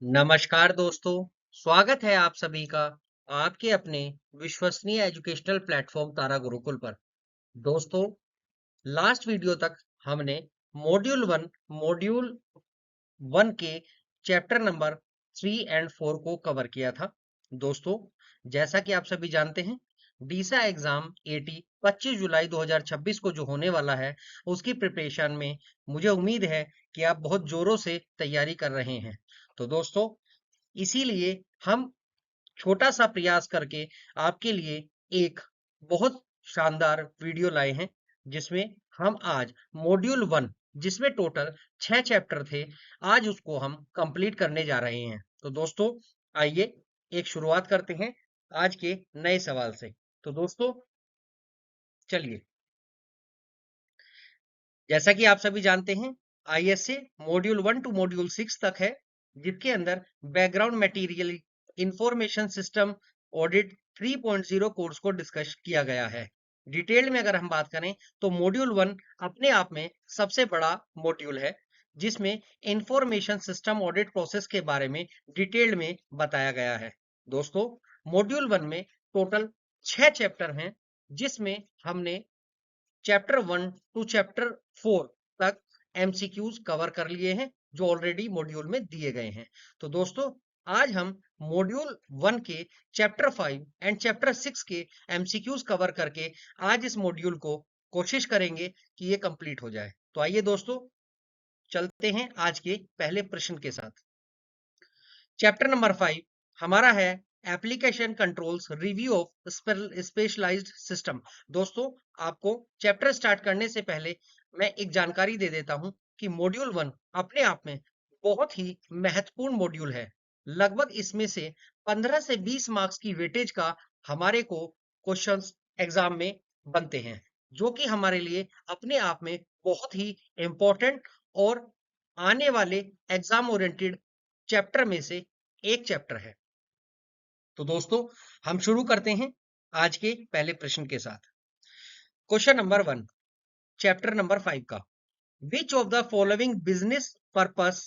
नमस्कार दोस्तों, स्वागत है आप सभी का आपके अपने विश्वसनीय एजुकेशनल प्लेटफॉर्म तारा गुरुकुल पर। दोस्तों, लास्ट वीडियो तक हमने मॉड्यूल 1 के चैप्टर नंबर 3 और 4 को कवर किया था। दोस्तों, जैसा कि आप सभी जानते हैं, डीसा एग्जाम एटी 25 जुलाई 2026 को जो होने वाला है, उसकी प्रिपरेशन में मुझे उम्मीद है कि आप बहुत जोरों से तैयारी कर रहे हैं। तो दोस्तों, इसीलिए हम छोटा सा प्रयास करके आपके लिए एक बहुत शानदार वीडियो लाए हैं, जिसमें हम आज मॉड्यूल 1, जिसमें टोटल 6 चैप्टर थे, आज उसको हम कंप्लीट करने जा रहे हैं। तो दोस्तों, आइए एक शुरुआत करते हैं आज के नए सवाल से। तो दोस्तों, चलिए, जैसा कि आप सभी जानते हैं, आईएसए मॉड्यूल 1 टू मॉड्यूल 6 तक है, जिसके अंदर background material information system audit 3.0 course को डिस्कस किया गया है। डिटेल में अगर हम बात करें तो मॉड्यूल 1 अपने आप में सबसे बड़ा मॉड्यूल है, जिसमें इंफॉर्मेशन सिस्टम ऑडिट प्रोसेस के बारे में डिटेल्ड में बताया गया है। दोस्तों, मॉड्यूल 1 में टोटल 6 चैप्टर हैं, जिसमें हमने चैप्टर 1 टू चैप्टर 4 तक एमसीक्यूज कवर कर लिए हैं, जो ऑलरेडी मॉड्यूल में दिए गए हैं। तो दोस्तों, आज हम मॉड्यूल 1 के चैप्टर 5 एंड चैप्टर 6 के एमसीक्यूज कवर करके आज इस मॉड्यूल को कोशिश करेंगे कि ये कंप्लीट हो जाए। तो आइए दोस्तों, चलते हैं आज के पहले प्रश्न के साथ। चैप्टर नंबर 5 हमारा है application controls review of specialised system. दोस्तों, आपको चैप्टर स्टार्ट करने से पहले मैं एक जानकारी दे देता हूं कि मॉड्यूल 1 अपने आप में बहुत ही महत्वपूर्ण मॉड्यूल है। लगभग इसमें से 15 से 20 मार्क्स की वेटेज का हमारे को क्वेश्चंस एग्जाम में बनते हैं, जो कि हमारे लिए अपने आप में बहुत ही इंपॉर्टेंट और आने वाले एग्जाम ओरिएंटेड चैप्टर में से एक चैप्टर है। तो दोस्तों, हम शुरू करते हैं आज के पहले प्रश्न के साथ। क्वेश्चन नंबर 1, चैप्टर नंबर 5 का, which of the following business purpose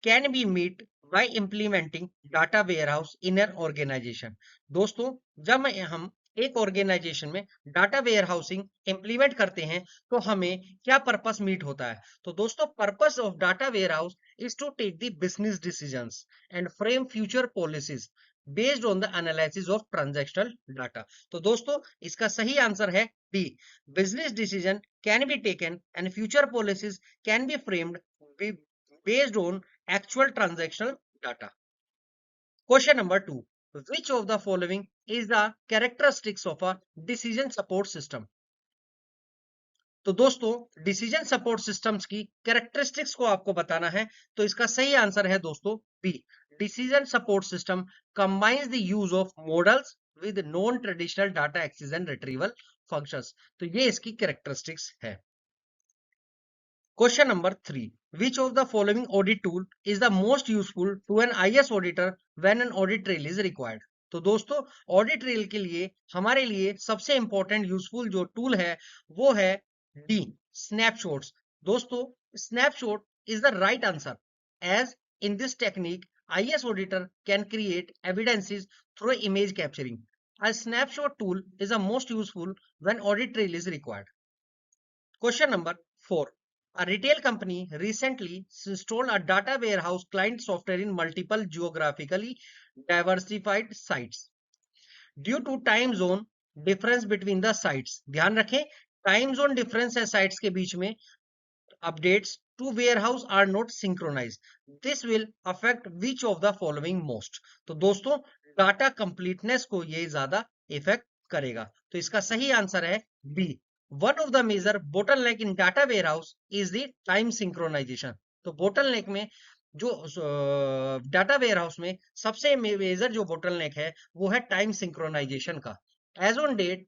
can be meet by implementing data warehouse in an organisation. दोस्तों, जब हम एक ऑर्गेनाइजेशन में डाटा वेयर हाउसिंग इंप्लीमेंट करते हैं, तो हमें क्या पर्पस मीट होता है? तो दोस्तों, purpose of data warehouse is to take the business decisions and frame future policies based on the analysis of transactional data. तो दोस्तों, इसका सही आंसर है B, business decision can be taken and future policies can be framed based on actual transactional data. Question number 2. Which of the following is the characteristics of a decision support system? तो दोस्तों, decision support systems की characteristics को आपको बताना है, तो इसका सही आंसर है दोस्तों B, decision support system combines the use of models with non traditional data access and retrieval functions. तो ये इसकी कैरेक्टरिस्टिक्स है। Question number 3. Which of the following audit tool is the most useful to an IS auditor when an audit trail is required? तो दोस्तों, audit trail के लिए हमारे लिए सबसे इंपॉर्टेंट यूजफुल जो टूल है, वो है डी, स्नैपशॉट्स। दोस्तों, snapshot is the right answer, as in this technique IS auditor can create evidences through image capturing. A snapshot tool is the most useful when audit trail is required. Question number 4. A retail company recently installed a data warehouse client software in multiple geographically diversified sites. Due to time zone difference between the sites, ध्यान रखें, time zone difference है sites के बीच में, updates to warehouse are not synchronized. This will affect which of the following most? तो दोस्तों, data completeness को ये ज्यादा इफेक्ट करेगा। तो इसका सही आंसर है B, one of the major bottleneck in data warehouse is the time synchronisation. तो बोटलनेक में जो डाटा वेयरहाउस में सबसे मेजर जो बोटलनेक है, वो है टाइम सिंक्रोनाइजेशन का। As on date,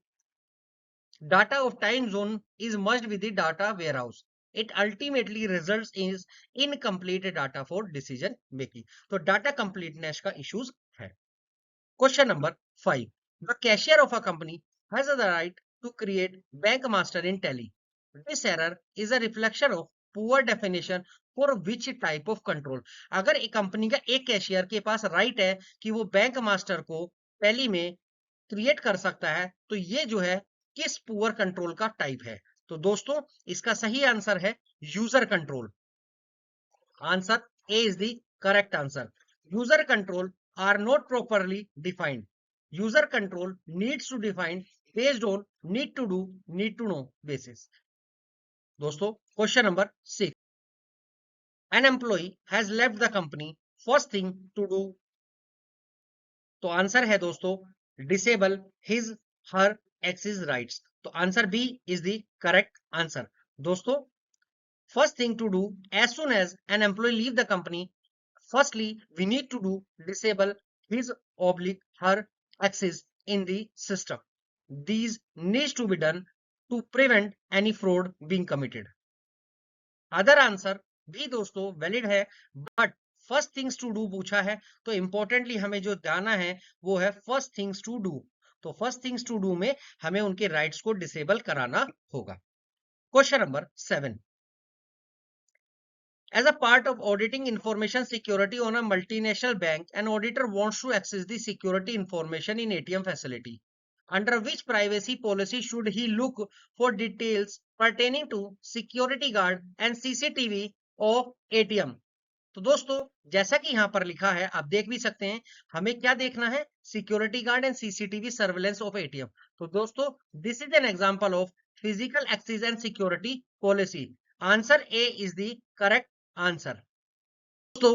data of time zone is merged with the data warehouse. It ultimately results in incomplete data for decision making. तो data completeness का issues है। Question number 5. The cashier of a company has the right to create bank master in Tally. This error is a reflection of poor definition for which type of control. अगर एक company का एक cashier के पास right है कि वो bank master को tally में क्रिएट कर सकता है, तो ये जो है किस पुअर कंट्रोल का टाइप है? तो दोस्तों इसका सही आंसर है user control. Answer A is the correct answer. User control are not properly defined. User control needs to define based on need to do, need to know basis. दोस्तों question number 6, an employee has left the company, first thing to do। तो answer है दोस्तों disable his her access rights. तो answer b is the correct answer. दोस्तों first thing to do as soon as an employee leave the company, firstly we need to do disable his oblique her access in the system. These needs to be done to prevent any fraud being committed। Other answer भी दोस्तों valid है, but first things to do पूछा है, तो importantly हमें जो जाना है वो है फर्स्ट थिंग्स टू डू। तो फर्स्ट थिंग्स टू डू में हमें उनके राइट्स को डिसेबल कराना होगा। Question number 7, as a part of auditing information security on a multinational bank, an auditor wants to access the security information in ATM facility. Under which privacy policy should he look for details pertaining to security guard and CCTV of ATM? तो दोस्तों जैसा कि यहाँ पर लिखा है आप देख भी सकते हैं, हमें क्या देखना है? Security guard and CCTV surveillance of ATM. तो दोस्तों this is an example of physical access and security policy. Answer A is the correct answer. दोस्तों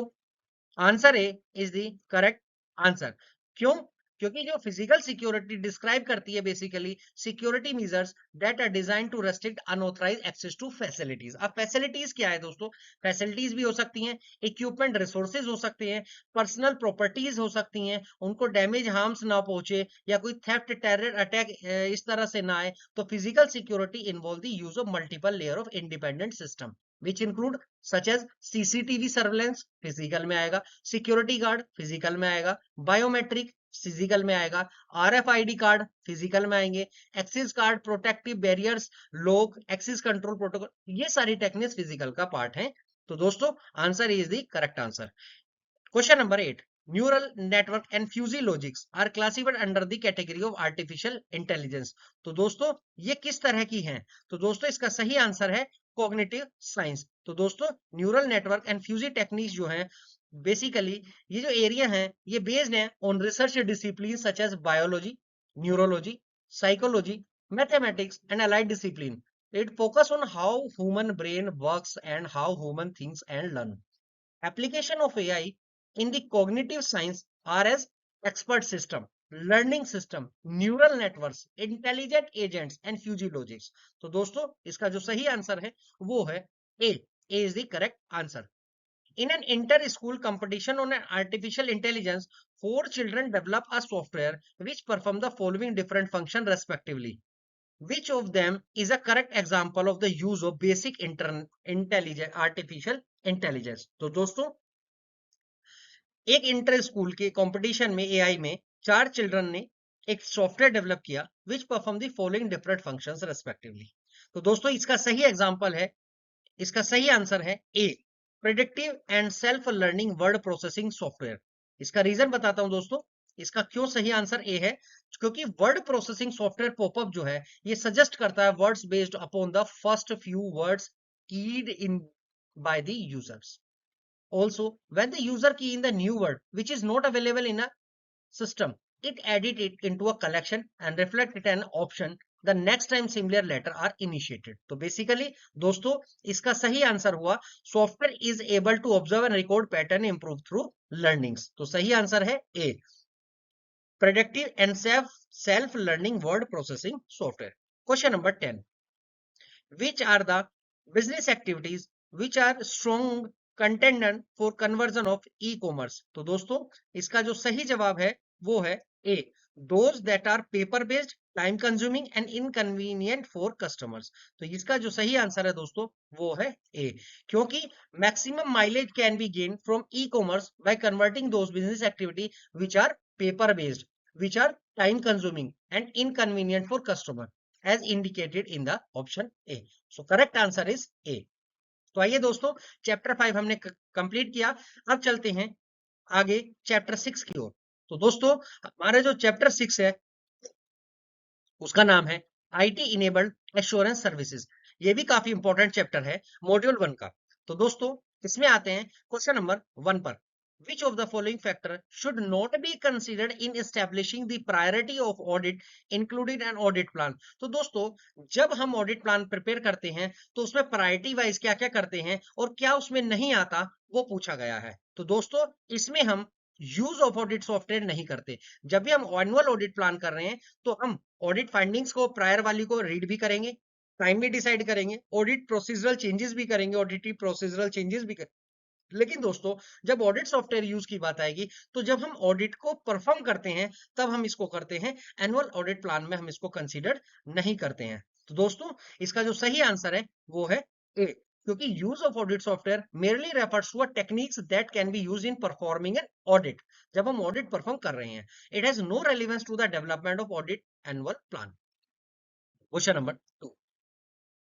answer A is the correct answer. क्यों? क्योंकि जो फिजिकल सिक्योरिटी डिस्क्राइब करती है basically security measures that are design to restrict unauthorise access to facilities. अब facilities क्या है दोस्तों? फैसिलिटीज भी हो सकती हैं, इक्विपमेंट रिसोर्सेज हो सकते हैं, पर्सनल प्रॉपर्टीज हो सकती हैं, उनको डैमेज हार्म्स ना पहुंचे या कोई थेफ्ट टेरर अटैक इस तरह से ना आए। तो physical security involve the use of multiple layer of independent system which include such as CCTV surveillance physical में आएगा, सिक्योरिटी गार्ड फिजिकल में आएगा, बायोमेट्रिक फिजिकल में आएगा, आरएफआईडी कार्ड फिजिकल में आएंगे, access card, protective barriers, lock, access control protocol, ये सारी टेक्निक्स फिजिकल का पार्ट है। तो दोस्तों answer is the correct answer. Question number 8, neural network and fuzzy logics are classified under the category of artificial intelligence. तो दोस्तों ये किस तरह की हैं? तो दोस्तों इसका सही आंसर है कॉग्निटिव साइंस। तो दोस्तों neural network and fuzzy techniques जो है बेसिकली ये जो एरिया है ये बेस्ड है on research discipline such as biology, neurology, psychology, mathematics and allied discipline. It focus on how human brain works and how human thinks and learn. Application of AI in the cognitive science are as expert system, learning system, neural networks, intelligent agents and fuzzy logics। तो दोस्तों इसका जो सही answer है वो है A is the correct answer. In an inter-school competition on an artificial intelligence, 4 children develop a software which perform the following different function respectively. Which of them is a correct example of the use of basic artificial intelligence? तो दोस्तों एक inter school के competition में AI में 4 children ने एक software develop किया which perform the following different functions respectively. तो दोस्तों इसका सही एग्जांपल है, इसका सही आंसर है A predictive and self learning word processing software. इसका रीजन बताता हूं दोस्तों, इसका क्यों सही आंसर ए है, क्योंकि वर्ड प्रोसेसिंग सॉफ्टवेयर पॉपअप जो है ये सजेस्ट करता है words based upon the first few words keyed in by the users. Also, when the user key in the new word which is not available in a system, it edit it into a collection and reflect it an option the next time similar letter are initiated। तो basically दोस्तों इसका सही answer हुआ software is able to observe and record pattern improve through learnings. तो सही answer है A predictive and self learning word processing software. Question number 10, which are the business activities which are strong contender for conversion of e-commerce। तो दोस्तों इसका जो सही जवाब है वो है ए those that are paper based, time consuming and inconvenient for customers। तो इसका जो सही आंसर है दोस्तों वो है ए, क्योंकि maximum mileage can be gained from e-commerce by converting those business activity which are paper based, which are time consuming and inconvenient for customer as indicated in the option A. So correct answer is A. तो आइए दोस्तों, chapter 5 हमने complete किया। अब चलते हैं आगे chapter 6 की ओर। तो दोस्तों, हमारा जो चैप्टर 6 है उसका नाम है आईटी इनेबल्ड एश्योरेंस सर्विसेज। ये भी काफी इंपॉर्टेंट चैप्टर है मॉड्यूल 1 का। तो दोस्तों, इसमें आते हैं क्वेश्चन नंबर 1 पर। Which of the following factor should not be considered in establishing the priority of audit included an audit plan? तो दोस्तों, जब हम ऑडिट प्लान प्रिपेयर करते हैं तो उसमें प्रायोरिटी वाइज क्या क्या करते हैं और क्या उसमें नहीं आता, वो पूछा गया है। तो दोस्तों, इसमें हम यूज ऑफ ऑडिट सॉफ्टवेयर नहीं करते। जब भी हम एनुअल ऑडिट प्लान कर रहे हैं तो हम ऑडिट फाइंडिंग्स को, प्रायर वाली को रीड भी करेंगे, टाइम भी डिसाइड करेंगे, ऑडिट प्रोसीजरल चेंजेस भी करेंगे, ऑडिटिव प्रोसीजरल चेंजेस भी करेंगे। लेकिन दोस्तों, जब ऑडिट सॉफ्टवेयर यूज की बात आएगी तो जब हम ऑडिट को परफॉर्म करते हैं तब हम इसको करते हैं। एनुअल ऑडिट प्लान में हम इसको कंसीडर नहीं करते हैं। तो दोस्तों, इसका जो सही आंसर है वो है ए, क्योंकि use of audit software merely refers to a techniques that can be used in performing an audit. जब हम ऑडिट परफॉर्म कर रहे हैं, it has no relevance to the development of audit annual plan. Question number 2,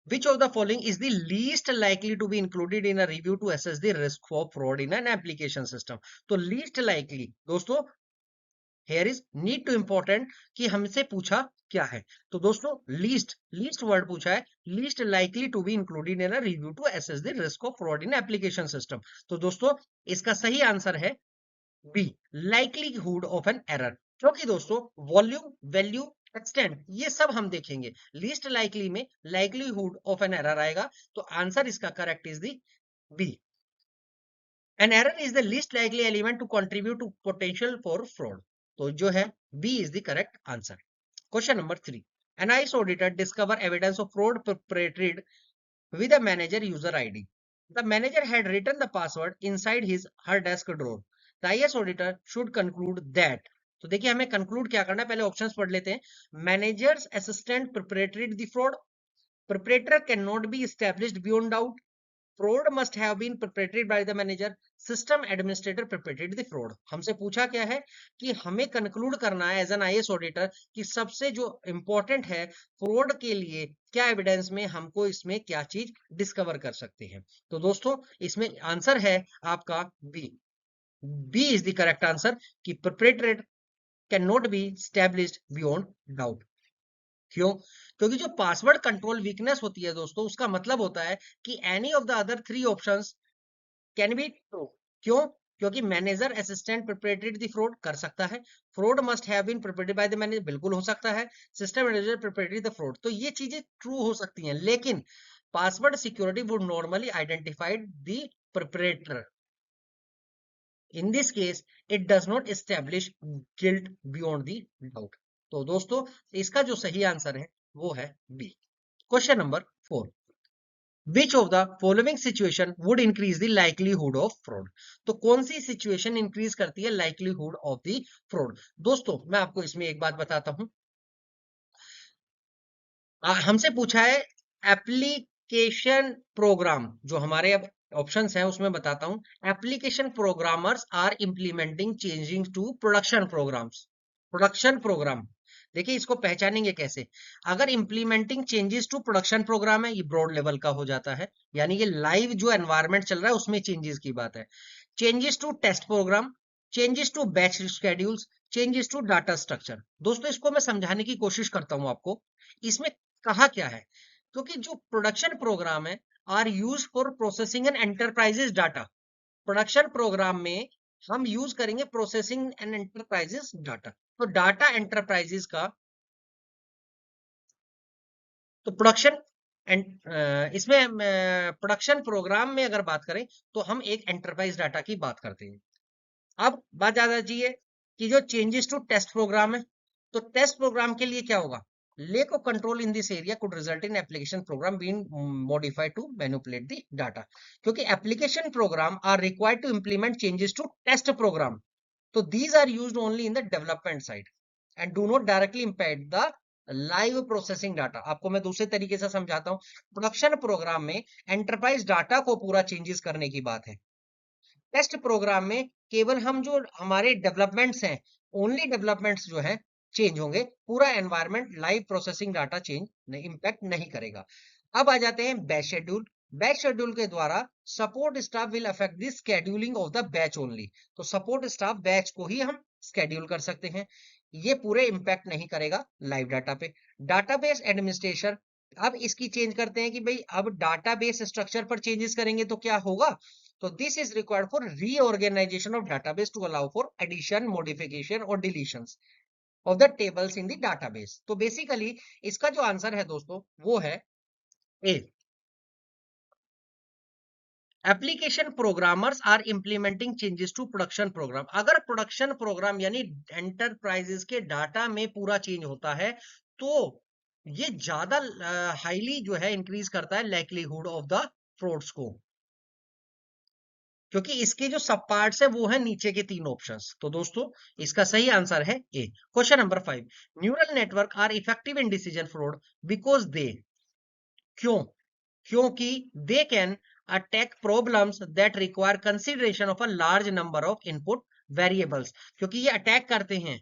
which of the following is the least likely to be included in a review to assess the risk of fraud in an application system? तो least likely दोस्तों, here is need to important कि हमसे पूछा क्या है। तो दोस्तों, least word पूछा है, least likely to be included in a review to assess the risk of fraud in application system। तो दोस्तों, इसका सही आंसर है B, likelihood of an error। क्योंकि दोस्तों, वॉल्यूम, वैल्यू, एक्सटेंट, ये सब हम देखेंगे। लीस्ट लाइकली में लाइकलीहुड ऑफ एन एरर आएगा, तो आंसर इसका correct is the B. An error is the least likely element to contribute to potential for fraud. तो जो है B is the correct answer. Question number 3, an IAS auditor discover evidence of fraud perpetrated with a manager user ID. The manager had written the password inside his her desk drawer. The IAS auditor should conclude that. तो देखिए, हमें conclude क्या करना है, पहले options पढ़ लेते हैं। Managers assistant perpetrated the fraud, perpetrator can not be established beyond doubt, fraud must have been perpetrated by the manager, system administrator perpetrated the fraud. हमसे पूछा क्या है कि हमें कंक्लूड करना है एज एन आईएएस ऑडिटर कि सबसे जो इंपॉर्टेंट है फ्रॉड के लिए क्या एविडेंस में हमको इसमें क्या चीज डिस्कवर कर सकते हैं। तो दोस्तों, इसमें आंसर है आपका B. B is the correct answer कि perpetrator can not be established beyond doubt. क्यों? क्योंकि जो पासवर्ड कंट्रोल वीकनेस होती है दोस्तों, उसका मतलब होता है कि any of the other 3 options can be true. क्यों? क्योंकि manager assistant perpetrated the fraud कर सकता है, fraud must have been perpetrated by the manager बिल्कुल हो सकता है, system manager perpetrated the fraud, तो ये चीजें ट्रू हो सकती हैं। लेकिन password security would normally identified the perpetrator. In this case it does not establish guilt beyond the doubt. तो दोस्तों, इसका जो सही आंसर है वो है B. Question number 4, Which of the following situation would increase the likelihood of fraud? तो कौन सी सिचुएशन इंक्रीज करती है likelihood of the fraud? दोस्तों, मैं आपको इसमें एक बात बताता हूं। हमसे पूछा है एप्लीकेशन प्रोग्राम, जो हमारे अब ऑप्शंस हैं उसमें बताता हूं। Application programmers are implementing changing to production programs. Production program, देखिए इसको पहचानेंगे कैसे। अगर implementing changes to production program है, ये ब्रॉड लेवल का हो जाता है, यानी ये लाइव जो एनवायरनमेंट चल रहा है उसमें चेंजेस की बात है। Changes to test program, changes to batch schedules, changes to data structure. दोस्तों, इसको मैं समझाने की कोशिश करता हूं आपको। इसमें कहा क्या है, क्योंकि जो प्रोडक्शन प्रोग्राम है are use for processing and enterprises data. Production program में हम यूज करेंगे प्रोसेसिंग एंड एंटरप्राइजेस डाटा। तो डाटा एंटरप्राइजेस का, तो प्रोडक्शन एंड इसमें प्रोडक्शन प्रोग्राम में अगर बात करें तो हम एक एंटरप्राइज डाटा की बात करते हैं। अब बात याद आइए कि जो चेंजेस टू टेस्ट प्रोग्राम है, तो टेस्ट प्रोग्राम के लिए क्या होगा, lack of control in this area could result in application program being modified to manipulate the data। क्योंकि application program are required to implement changes to test program, so these are used only in the development side and do not directly impact the live processing data. आपको मैं दूसरे तरीके से समझाता हूं। Production program में enterprise data को पूरा चेंजेस करने की बात है। टेस्ट प्रोग्राम में केवल हम जो हमारे डेवलपमेंट्स हैं, ओनली डेवलपमेंट्स जो है चेंज होंगे, पूरा environment live processing data change नहीं, इंपैक्ट नहीं करेगा। अब आ जाते हैं बैच शेड्यूल। बैच शेड्यूल के द्वारा support staff will affect the scheduling of the batch only. तो सपोर्ट स्टाफ बैच को ही हम स्केड्यूल कर सकते हैं, ये पूरे इंपैक्ट नहीं करेगा लाइव डाटा पे। डाटाबेस एडमिनिस्ट्रेशन, अब इसकी चेंज करते हैं कि भाई अब डाटाबेस स्ट्रक्चर पर चेंजेस करेंगे तो क्या होगा। तो this is required for reorganization of database to allow for addition, modification और deletions of the tables in the database. तो बेसिकली इसका जो आंसर है दोस्तों वो है A. Application programmers are implementing changes to production program. अगर प्रोडक्शन प्रोग्राम यानी एंटरप्राइजेस के डाटा में पूरा चेंज होता है तो ये ज्यादा हाईली जो है इंक्रीज करता है लाइक्लीहुड ऑफ द फ्रॉड्स को, क्योंकि इसके जो सब पार्ट्स है वो है नीचे के तीन ऑप्शंस। तो दोस्तों इसका सही आंसर है A. Question number 5, neural network are effective in decision fraud because they, क्यों? क्योंकि they can attack problems that require consideration of a large number of input variables, क्योंकि ये अटैक करते हैं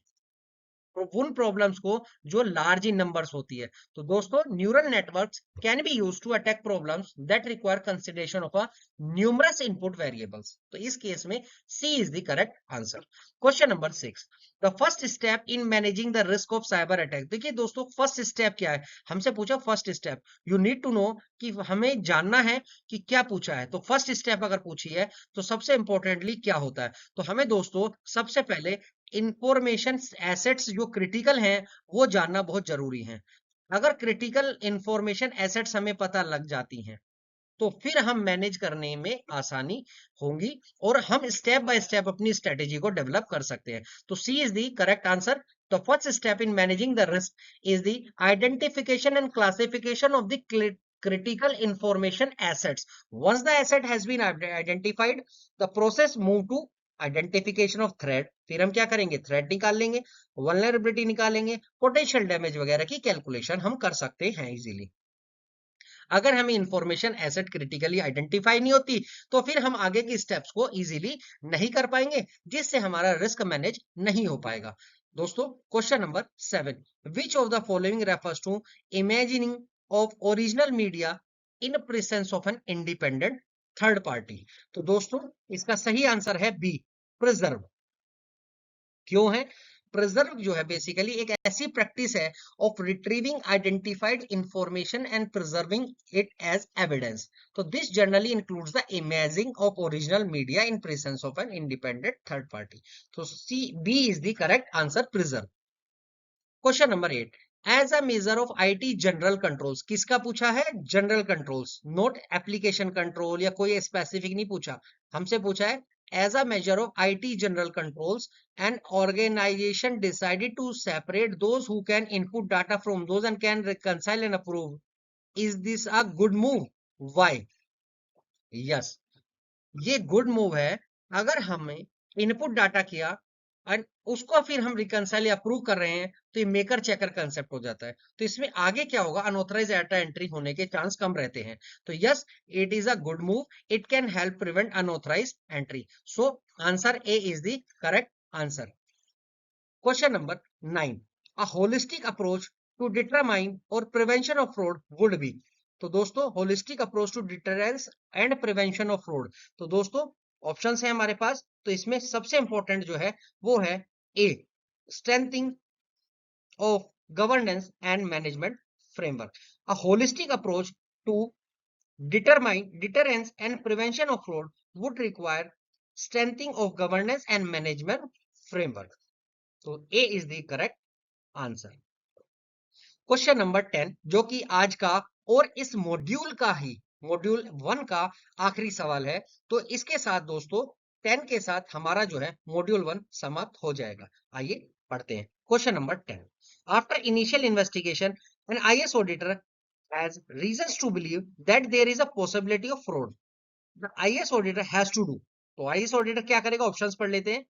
उन प्रॉब्लम्स को जो लार्ज इन नंबर्स होती है। तो दोस्तों neural networks can be used to attack problems that require consideration of a numerous input variables. तो इस केस में C is the correct answer. Question number 6, the first step in managing the risk of cyber attack. देखिए दोस्तों first step क्या है, हमसे पूछा first step, you need to know कि हमें जानना है कि क्या पूछा है। तो फर्स्ट स्टेप अगर पूछी है तो सबसे इंपॉर्टेंटली क्या होता है, तो हमें दोस्तों सबसे पहले इंफॉर्मेशन एसेट्स जो क्रिटिकल हैं वो जानना बहुत जरूरी है। अगर क्रिटिकल इंफॉर्मेशन एसेट्स हमें पता लग जाती हैं तो फिर हम मैनेज करने में आसानी होगी और हम स्टेप बाय स्टेप अपनी स्ट्रेटेजी को डेवलप कर सकते हैं। तो C is the correct answer. The first step in managing the risk is the identification and classification of the critical information assets. Once the asset has been identified, the process move to identification of thread. फिर हम क्या करेंगे, thread निकाल लेंगे, vulnerability निकालेंगे, potential damage वगैरह की calculation हम कर सकते हैं इजीली। अगर हमें इंफॉर्मेशन एसेट क्रिटिकली आइडेंटिफाई नहीं होती तो फिर हम आगे की स्टेप्स को इजीली नहीं कर पाएंगे, जिससे हमारा रिस्क मैनेज नहीं हो पाएगा। दोस्तों question number 7, which of the following refers to imagining of original media in presence of an independent third party. तो दोस्तों इसका सही आंसर है बी, प्रिजर्व। क्यों है? प्रिजर्व जो है बेसिकली एक ऐसी प्रैक्टिस है of retrieving identified information and preserving it as evidence. तो this generally includes the imaging of original media in presence of an independent third party. तो C, B is the correct answer, preserve. Question number 8, as a measure of IT general controls. किसका पूछा है? General controls, not application control या कोई specific नहीं पूछा, हमसे पूछा है as a measure of IT general controls, an organization decided to separate those who can input data from those and can reconcile and approve. Is this a good move? Why? Yes, ये good move है। अगर हमने input data किया और उसको फिर हम reconcile या अप्रूव कर रहे हैं तो ये मेकर चेकर कंसेप्ट हो जाता है। तो इसमें आगे क्या होगा, अनऑथराइज डाटा एंट्री होने के चांस कम रहते हैं। तो yes, it is a good move, it can help prevent unauthorize entry. So answer A is the correct answer. Question number 9, a holistic approach to determine और prevention of fraud would be. तो दोस्तों holistic approach to deterrence and prevention of fraud, तो दोस्तों options हैं हमारे पास। तो इसमें सबसे इंपॉर्टेंट जो है वो है A, strengthening of governance and management framework. A holistic approach to determine deterrence and prevention of fraud would require strengthening of governance and management framework. So A is the correct answer. Question number 10 जो कि आज का और इस module का ही module 1 का आखिरी सवाल है। तो इसके साथ दोस्तों 10 के साथ हमारा जो है मॉड्यूल 1 समाप्त हो जाएगा। आइए पढ़ते हैं question number 10। After initial investigation N IAS auditor has reasons to believe that there is a possibility of fraud. The IAS auditor has to do. तो IAS auditor क्या करेगा, ऑप्शंस पढ़ लेते हैं।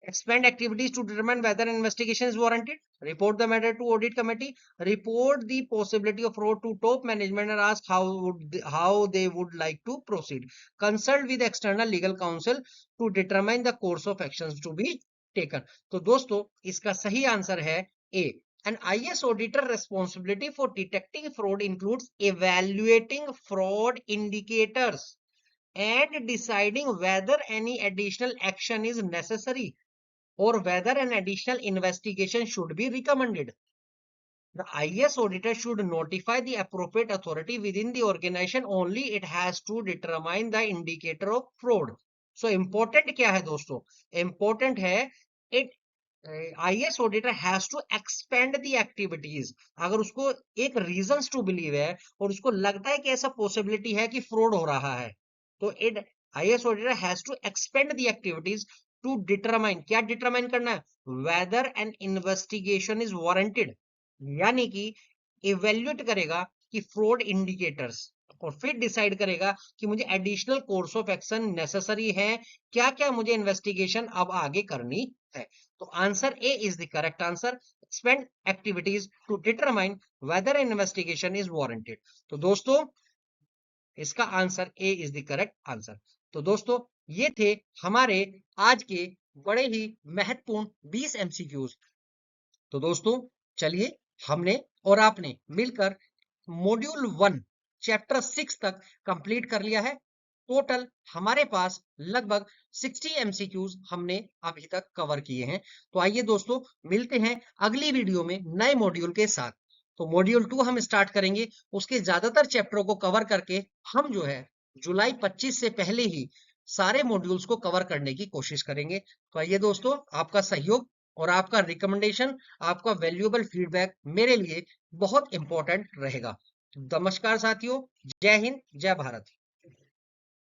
Expand activities to determine whether an investigation is warranted. Report the matter to audit committee. Report the possibility of fraud to top management and ask how they would like to proceed. Consult with external legal counsel to determine the course of actions to be taken. तो दोस्तों इसका सही answer है ए, An IS auditor responsibility for detecting fraud includes evaluating fraud indicators and deciding whether any additional action is necessary or whether an additional investigation should be recommended. The IS auditor should notify the appropriate authority within the organization only it has to determine the indicator of fraud. So important क्या है दोस्तों? Important है it IS auditor has to expand the activities. अगर उसको एक reasons to believe है और उसको लगता है कि ऐसा possibility है कि fraud हो रहा है, तो it IS auditor has to expand the activities to determine, क्या determine करना है? Whether an investigation is warranted. यानी कि इवेल्युएट करेगा कि फ्रॉड इंडिकेटर्स और फिर डिसाइड करेगा कि मुझे additional course of action necessary है, क्या क्या मुझे इन्वेस्टिगेशन अब आगे करनी है। तो answer A is the correct answer, spend activities to determine whether investigation is warranted. तो दोस्तों इसका answer A is the correct answer. तो दोस्तों ये थे हमारे आज के बड़े ही महत्वपूर्ण 20 एमसीक्यूज। तो दोस्तों चलिए हमने और आपने मिलकर मॉड्यूल 1 चैप्टर 6 तक कंप्लीट कर लिया है। टोटल हमारे पास लगभग 60 एमसीक्यूज हमने अभी तक कवर किए हैं। तो आइए दोस्तों मिलते हैं अगली वीडियो में नए मॉड्यूल के साथ। तो मॉड्यूल 2 हम स्टार्ट करेंगे, उसके ज्यादातर चैप्टरों को कवर करके हम जो है जुलाई 25 से पहले ही सारे मॉड्यूल्स को कवर करने की कोशिश करेंगे। तो आइए दोस्तों, आपका सहयोग और आपका रिकमेंडेशन, आपका वैल्यूएबल फीडबैक मेरे लिए बहुत इंपॉर्टेंट रहेगा। नमस्कार साथियों, जय हिंद, जय भारत।